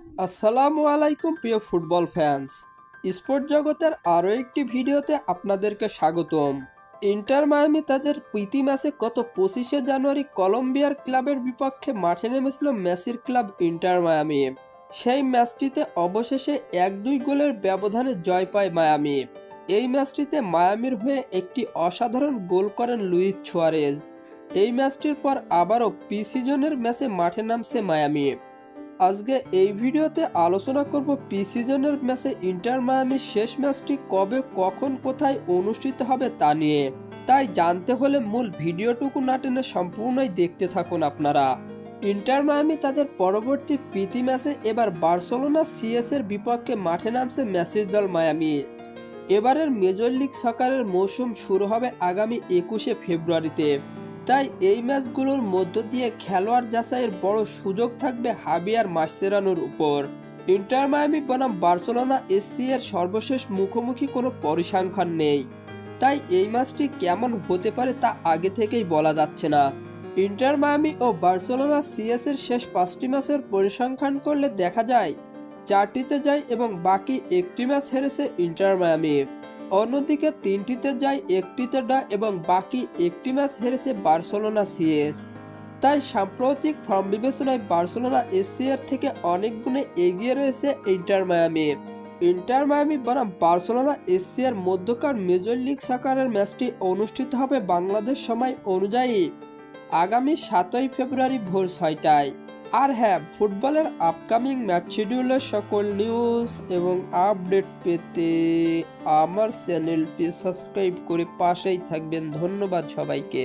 আসসালামু আলাইকুম প্রিয় ফুটবল ফ্যান্স। স্পোর্ট জগতের আরও একটি ভিডিওতে আপনাদেরকে স্বাগতম। ইন্টার মায়ামি তাদের প্রীতি ম্যাচে গত 25শে জানুয়ারি কলম্বিয়ার ক্লাবের বিপক্ষে মাঠে নেমেছিল মেসির ক্লাব ইন্টার মায়ামি। সেই ম্যাচটিতে অবশেষে 1-2 গোলের ব্যবধানে জয় পায় মায়ামি। এই ম্যাচটিতে মায়ামির হয়ে একটি অসাধারণ গোল করেন লুইস সুয়ারেজ। এই ম্যাচটির পর আবারও প্রি-সিজনের ম্যাচে মাঠে নামছে মায়ামি। আজকে এই ভিডিওতে আলোচনা করব প্রি-সিজনের ম্যাচে ইন্টার মায়ামির শেষ ম্যাচটি কবে, কখন, কোথায় অনুষ্ঠিত হবে তা নিয়ে। তাই জানতে হলে মূল ভিডিওটুকু না টেনে সম্পূর্ণই দেখতে থাকুন আপনারা। ইন্টার মায়ামি তাদের পরবর্তী প্রীতি ম্যাচে এবার বার্সেলোনা সিএস এর বিপক্ষে মাঠে নামছে মেসির দল মায়ামি। এবারের মেজর লিগ সকারের মৌসুম শুরু হবে আগামী 21শে ফেব্রুয়ারিতে। তাই এই ম্যাচগুলোর মধ্য দিয়ে খেলোয়াড় যাচাইয়ের বড় সুযোগ থাকবে হাবিয়ার মাসচেরানোর উপর। ইন্টার মায়ামি বনাম বার্সেলোনা এসসি এর সর্বশেষ মুখোমুখি কোনো পরিসংখ্যান নেই, তাই এই ম্যাচটি কেমন হতে পারে তা আগে থেকেই বলা যাচ্ছে না। ইন্টার মায়ামি ও বার্সেলোনা সিএস এর শেষ 5টি ম্যাচের পরিসংখ্যান করলে দেখা যায় 4টিতে যায় এবং বাকি একটি ম্যাচ হেরেছে ইন্টার মায়ামি। অন্যদিকে 3টিতে যায়, 1টিতে ড্র এবং বাকি একটি ম্যাচ হেরেছে বার্সেলোনা সিএস। তাই সাম্প্রতিক ফর্ম বিবেচনায় বার্সেলোনা এসসি এর থেকে অনেক গুণে এগিয়ে রয়েছে ইন্টার মায়ামি। ইন্টার মায়ামি বনাম বার্সেলোনা এসসি এর মধ্যকার মেজর লিগ সকারের ম্যাচটি অনুষ্ঠিত হবে বাংলাদেশ সময় অনুযায়ী আগামী 7ই ফেব্রুয়ারি ভোর 6টায়। আর হ্যাঁ, ফুটবলের আপকামিং ম্যাচ শিডিউলের সকল নিউজ এবং আপডেট পেতে আমার চ্যানেলটি সাবস্ক্রাইব করে পাশেই থাকবেন। ধন্যবাদ সবাইকে।